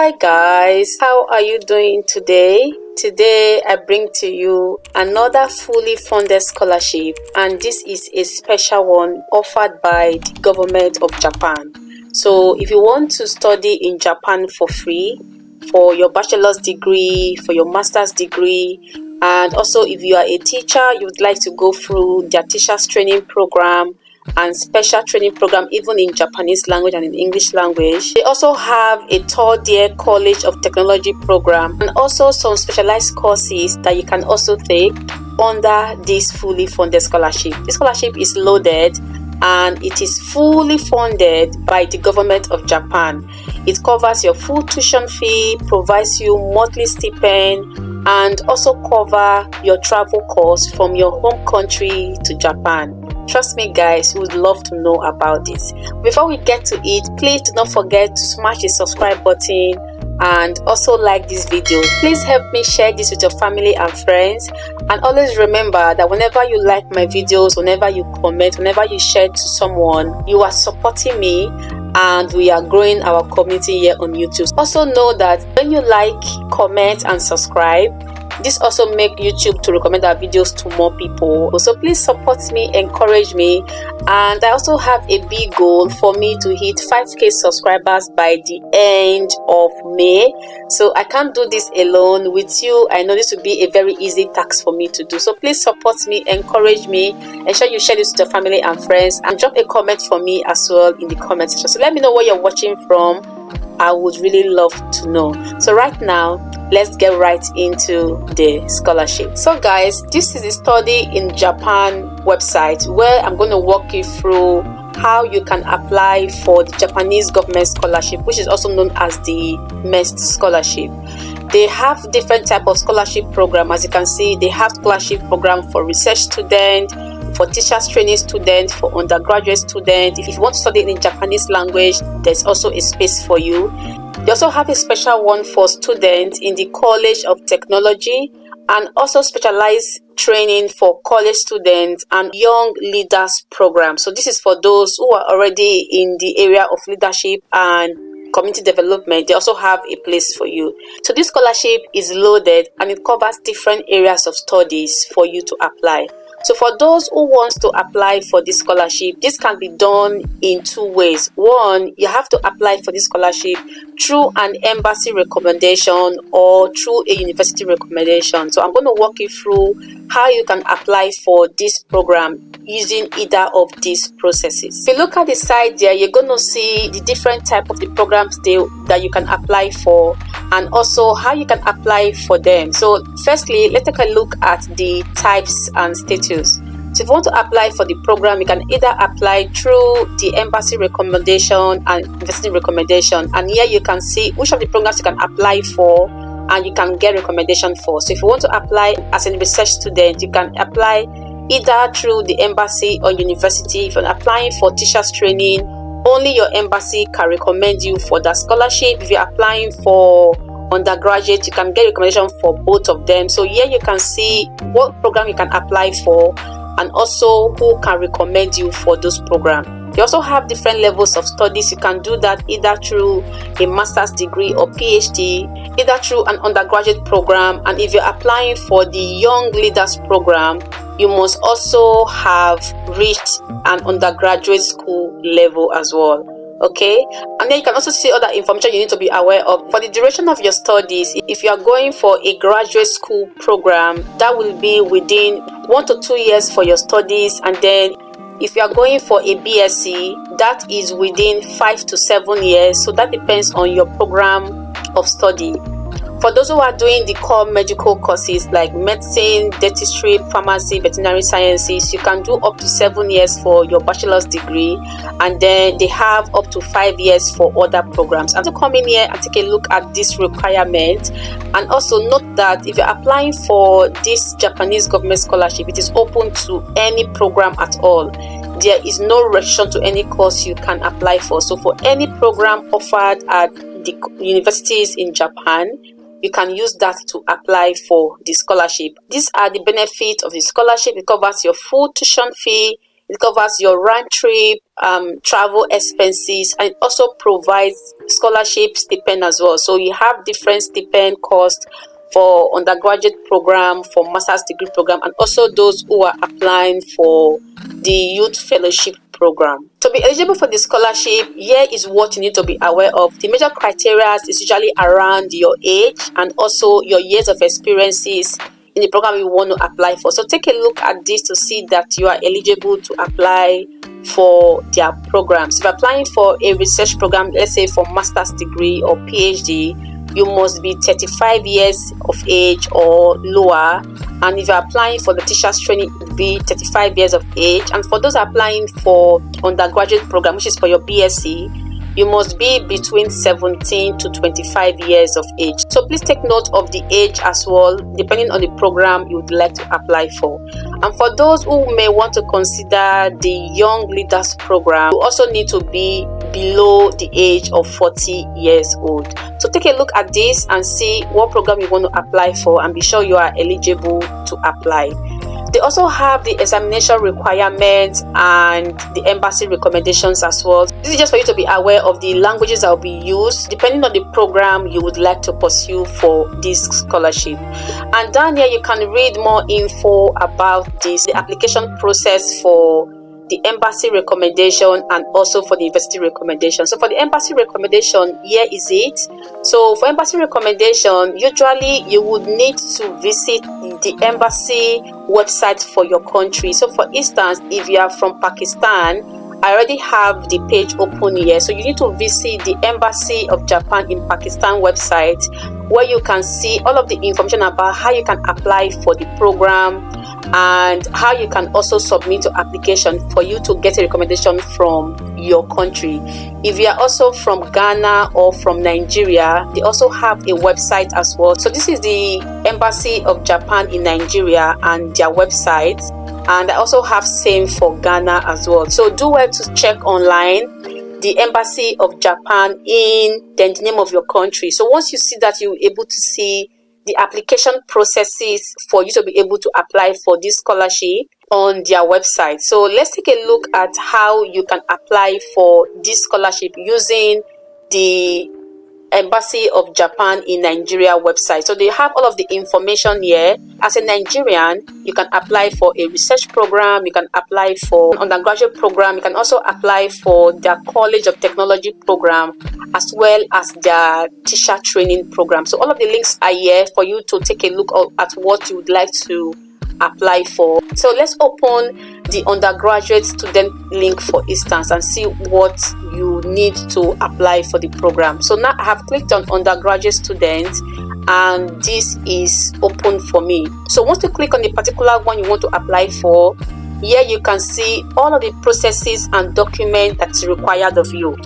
Hi guys, how are you doing today? Today I bring to you another fully funded scholarship, and this is a special one offered by the government of Japan. So if you want to study in Japan for free, for your bachelor's degree, for your master's degree, and also if you are a teacher, you would like to go through their teachers training program and special training program even in Japanese language and in English language. They also have a third year College of Technology program and also some specialized courses that you can also take under this fully funded scholarship. This scholarship is loaded and it is fully funded by the government of Japan. It covers your full tuition fee, provides you monthly stipend, and also cover your travel costs from your home country to Japan. Trust me guys, we would love to know about this. Before we get to it, please do not forget to smash the subscribe button and also like this video. Please help me share this with your family and friends, and always remember that whenever you like my videos, whenever you comment, whenever you share to someone, you are supporting me and we are growing our community here on YouTube. Also know that when you like, comment and subscribe, this also makes YouTube to recommend our videos to more people. So please support me, encourage me, and I also have a big goal for me to hit 5k subscribers by the end of May. So I can't do this alone. With you, I know this will be a very easy task for me to do. So please support me, encourage me, ensure you share this with your family and friends, and drop a comment for me as well in the comment section. So let me know where you're watching from. I would really love to know. So right now, let's get right into the scholarship. So guys, this is the Study in Japan website where I'm going to walk you through how you can apply for the Japanese government scholarship, which is also known as the MEXT Scholarship. They have different type of scholarship program. As you can see, they have scholarship program for research student, for teachers training students, for undergraduate students. If you want to study in Japanese language, there's also a space for you. They also have a special one for students in the College of Technology, and also specialized training for college students and young leaders program. So this is for those who are already in the area of leadership and community development. They also have a place for you. So this scholarship is loaded and it covers different areas of studies for you to apply. So for those who want to apply for this scholarship, this can be done in two ways. One, you have to apply for this scholarship through an embassy recommendation or through a university recommendation. So I'm going to walk you through how you can apply for this program using either of these processes. If you look at the side there, you're going to see the different type of the programs that you can apply for, and also how you can apply for them. So firstly, let's take a look at the types and status. So if you want to apply for the program, you can either apply through the embassy recommendation and university recommendation, and here you can see which of the programs you can apply for and you can get recommendation for. So if you want to apply as a research student, you can apply either through the embassy or university. If you're applying for teachers training, only your embassy can recommend you for that scholarship. If you're applying for undergraduate, you can get recommendation for both of them. So here you can see what program you can apply for and also who can recommend you for those programs. They also have different levels of studies. You can do that either through a master's degree or PhD, either through an undergraduate program, and if you're applying for the Young Leaders program, you must also have reached an undergraduate school level as well. Okay, and then you can also see other information you need to be aware of. For the duration of your studies, if you are going for a graduate school program, that will be within 1 to 2 years for your studies, and then if you are going for a BSc, that is within 5 to 7 years. So that depends on your program of study. For those who are doing the core medical courses like medicine, dentistry, pharmacy, veterinary sciences, you can do up to 7 years for your bachelor's degree, and then they have up to 5 years for other programs. And to come in here and take a look at this requirement, and also note that if you're applying for this Japanese government scholarship, it is open to any program at all. There is no restriction to any course you can apply for. So for any program offered at the universities in Japan, you can use that to apply for the scholarship. These are the benefits of the scholarship. It covers your full tuition fee, It covers your round trip, travel expenses, and it also provides scholarship stipend as well. So you have different stipend costs for undergraduate program, for master's degree program, and also those who are applying for the youth fellowship program. To be eligible for the scholarship, here is what you need to be aware of. The major criteria is usually around your age and also your years of experiences in the program you want to apply for. So take a look at this to see that you are eligible to apply for their programs. If you're applying for a research program, let's say for master's degree or PhD, you must be 35 years of age or lower. And if you're applying for the teacher's training, it will be 35 years of age. And for those applying for undergraduate program, which is for your BSc, you must be between 17 to 25 years of age. So please take note of the age as well, depending on the program you would like to apply for. And for those who may want to consider the Young Leaders program, you also need to be below the age of 40 years old. So take a look at this and see what program you want to apply for and be sure you are eligible to apply. They also have the examination requirements and the embassy recommendations as well. This is just for you to be aware of the languages that will be used depending on the program you would like to pursue for this scholarship. And down here you can read more info about this, the application process for the embassy recommendation and also for the university recommendation. So for the embassy recommendation, here is it. So for embassy recommendation, usually you would need to visit the embassy website for your country. So for instance, if you are from Pakistan, I already have the page open here. So you need to visit the Embassy of Japan in Pakistan website, where you can see all of the information about how you can apply for the program and how you can also submit your application for you to get a recommendation from your country. If you are also from Ghana or from Nigeria, they also have a website as well. So this is the Embassy of Japan in Nigeria and their website. And I also have same for Ghana as well. So do well to check online the Embassy of Japan in the name of your country. So once you see that, you're able to see the application processes for you to be able to apply for this scholarship on their website. So let's take a look at how you can apply for this scholarship using the Embassy of Japan in Nigeria website. So they have all of the information here. As a Nigerian, you can apply for a research program, you can apply for an undergraduate program, you can also apply for their College of Technology program, as well as their teacher training program. So all of the links are here for you to take a look at what you would like to apply for. So let's open the undergraduate student link for instance and see what you need to apply for the program. So now I have clicked on undergraduate student and this is open for me. So once you click on the particular one you want to apply for, here you can see all of the processes and documents that's required of you.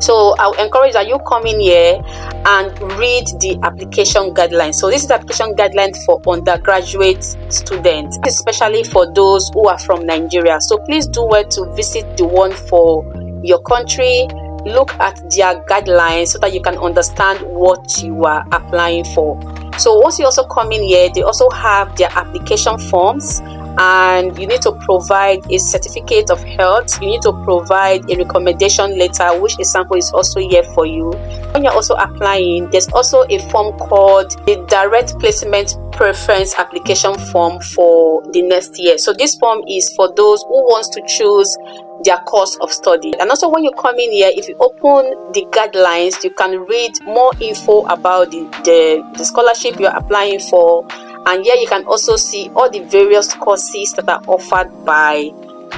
So I'll encourage that you come in here and read the application guidelines. So this is the application guideline for undergraduate students, especially for those who are from Nigeria. So please do well to visit the one for your country. Look at their guidelines so that you can understand what you are applying for. So once you also come in here, they also have their application forms. And you need to provide a certificate of health. You need to provide a recommendation letter, which example is also here for you. When you're also applying, there's also a form called the Direct Placement Preference Application Form for the next year. So this form is for those who wants to choose their course of study. And also when you come in here, if you open the guidelines, you can read more info about the scholarship you're applying for. And here you can also see all the various courses that are offered by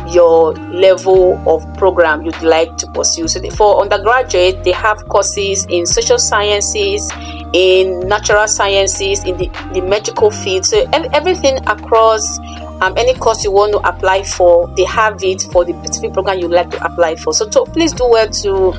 your level of program you'd like to pursue. So for undergraduate, they have courses in social sciences, in natural sciences, in the medical field. So everything across any course you want to apply for, they have it for the specific program you'd like to apply for. So please do well to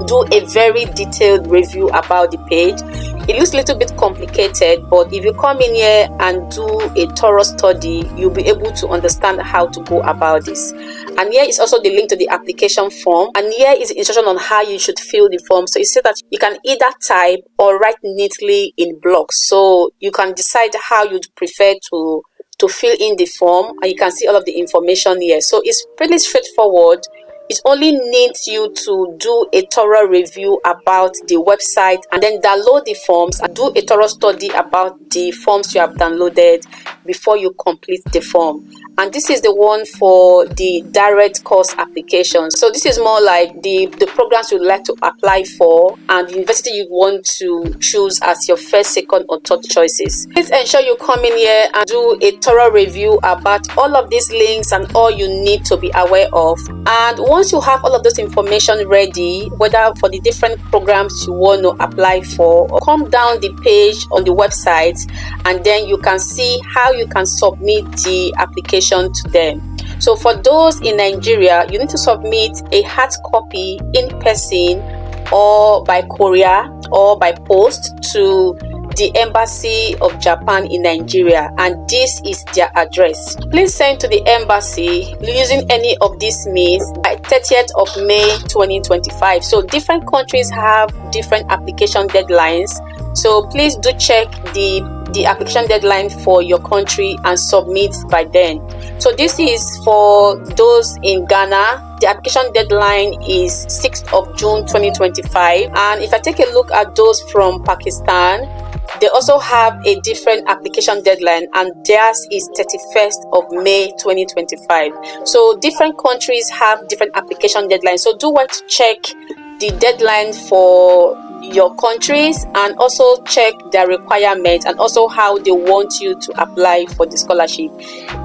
do a very detailed review about the page. It looks a little bit complicated, but if you come in here and do a thorough study, you'll be able to understand how to go about this. And here is also the link to the application form, and here is the instruction on how you should fill the form. So it says that you can either type or write neatly in blocks, so you can decide how you'd prefer to to fill in the form, and you can see all of the information here. So it's pretty straightforward. It only needs you to do a thorough review about the website and then download the forms and do a thorough study about the forms you have downloaded before you complete the form. And this is the one for the direct course application. So this is more like the programs you'd like to apply for and the university you want to choose as your first, second, or third choices. Please ensure you come in here and do a thorough review about all of these links and all you need to be aware of. And once you have all of this information ready, whether for the different programs you want to apply for, or come down the page on the website and then you can see how you can submit the application to them. So for those in Nigeria, you need to submit a hard copy in person or by courier or by post to the Embassy of Japan in Nigeria, and this is their address. Please send to the embassy using any of these means by 30th of May 2025. So different countries have different application deadlines, so please do check the application deadline for your country and submit by then. So this is for those in Ghana. The application deadline is 6th of June 2025. And if I take a look at those from Pakistan, they also have a different application deadline, and theirs is 31st of May 2025. So different countries have different application deadlines. So do want to check the deadline for your countries and also check their requirements and also how they want you to apply for the scholarship.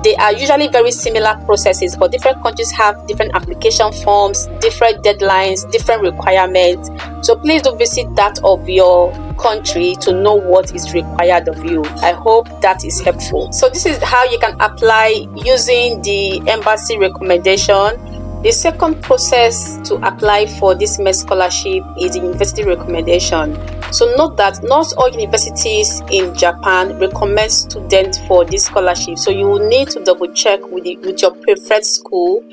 They are usually very similar processes, but different countries have different application forms, different deadlines, different requirements. So please do visit that of your country to know what is required of you. I hope that is helpful. So this is how you can apply using the embassy recommendation. The second process to apply for this MEXT scholarship is the university recommendation. So note that not all universities in Japan recommend students for this scholarship. So you will need to double check with your preferred school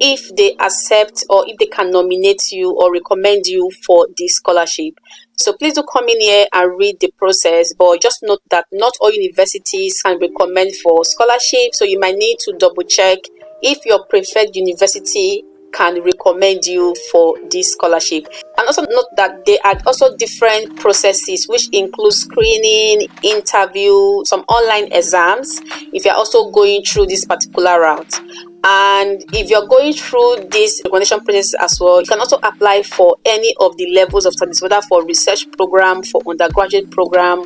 if they accept or if they can nominate you or recommend you for this scholarship. So please do come in here and read the process, but just note that not all universities can recommend for scholarship. So you might need to double check if your preferred university can recommend you for this scholarship. And also note that there are also different processes which include screening, interview, some online exams if you're also going through this particular route. And if you're going through this recommendation process as well, you can also apply for any of the levels of studies, whether for research program, for undergraduate program,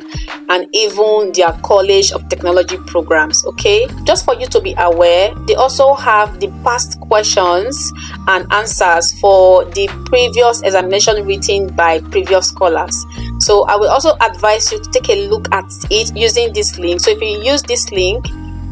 and even their College of Technology programs. Okay, just for you to be aware, they also have the past questions and answers for the previous examination written by previous scholars. So I will also advise you to take a look at it using this link. So if you use this link,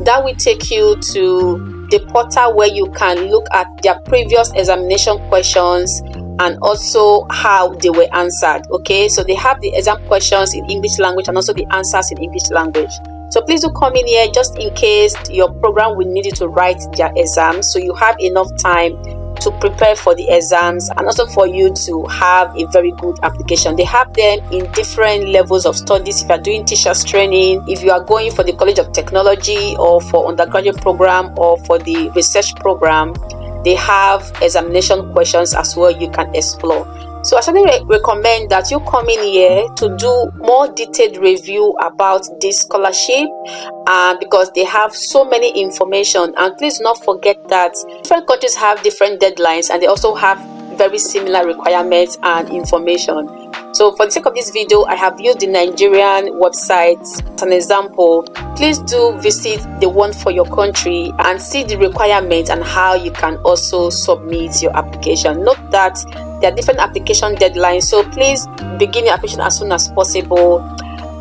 that will take you to the portal where you can look at their previous examination questions and also how they were answered. Okay, so they have the exam questions in English language and also the answers in English language. So please do come in here just in case your program will need you to write their exams, so you have enough time to prepare for the exams and also for you to have a very good application. They have them in different levels of studies. If you are doing teachers training, if you are going for the College of Technology or for undergraduate program or for the research program, they have examination questions as well you can explore. So I certainly recommend that you come in here to do more detailed review about this scholarship because they have so many information. And please do not forget that different countries have different deadlines and they also have very similar requirements and information. So for the sake of this video, I have used the Nigerian website as an example. Please do visit the one for your country and see the requirements and how you can also submit your application. Note that there are different application deadlines, so please begin your application as soon as possible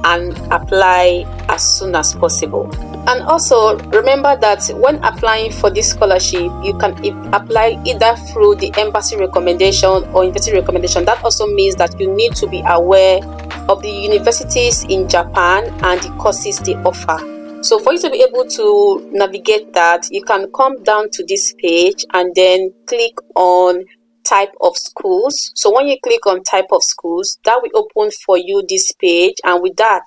and apply as soon as possible. And also remember that when applying for this scholarship, you can apply either through the embassy recommendation or university recommendation. That also means that you need to be aware of the universities in Japan and the courses they offer. So for you to be able to navigate that, you can come down to this page and then click on type of schools. So when you click on type of schools, that will open for you this page, and with that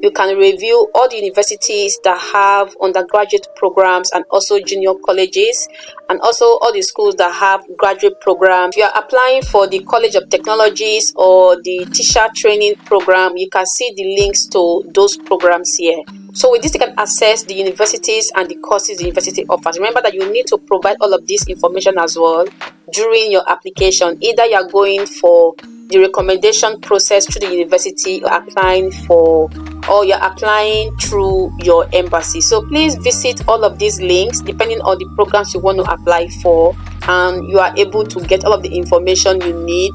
You can review all the universities that have undergraduate programs and also junior colleges, and also all the schools that have graduate programs. If you are applying for the College of Technologies or the teacher training program, you can see the links to those programs here. So with this, you can access the universities and the courses the university offers. Remember that you need to provide all of this information as well during your application. Either you are going for the recommendation process through the university, or applying for, or you're applying through your embassy. So please visit all of these links depending on the programs you want to apply for, and you are able to get all of the information you need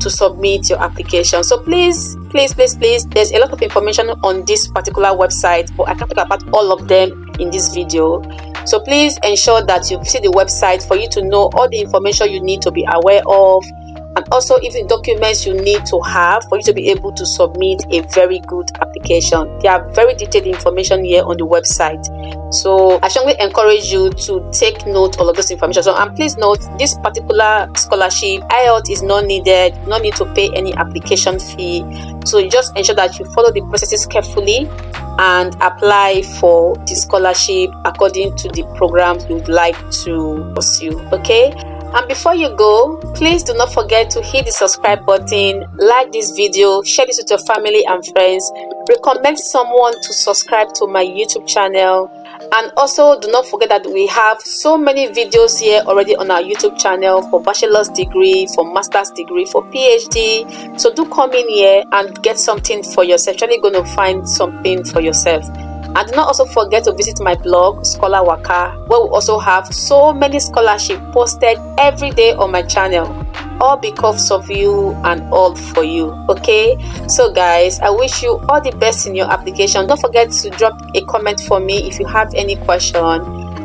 to submit your application. So please, there's a lot of information on this particular website, but I can't talk about all of them in this video. So please ensure that you visit the website for you to know all the information you need to be aware of, and also even documents you need to have for you to be able to submit a very good application. There are very detailed information here on the website. So I strongly encourage you to take note of all of this information. So, and please note, this particular scholarship, IELTS is not needed, no need to pay any application fee. So just ensure that you follow the processes carefully and apply for the scholarship according to the programs you'd like to pursue. Okay? And before you go, please do not forget to hit the subscribe button, like this video, share this with your family and friends, recommend someone to subscribe to my YouTube channel, and also do not forget that we have so many videos here already on our YouTube channel for bachelor's degree, for master's degree, for PhD. So do come in here and get something for yourself. You're really going to find something for yourself. And do not also forget to visit my blog, Scholarwaka, where we also have so many scholarships posted every day on my channel, all because of you and all for you. Okay, so guys, I wish you all the best in your application. Don't forget to drop a comment for me if you have any question,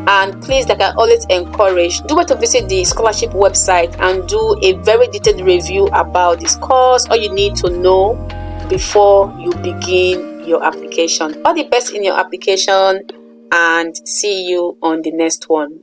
and please, like I always encourage, do want to visit the scholarship website and do a very detailed review about this course, all you need to know before you begin your application. All the best in your application, and see you on the next one.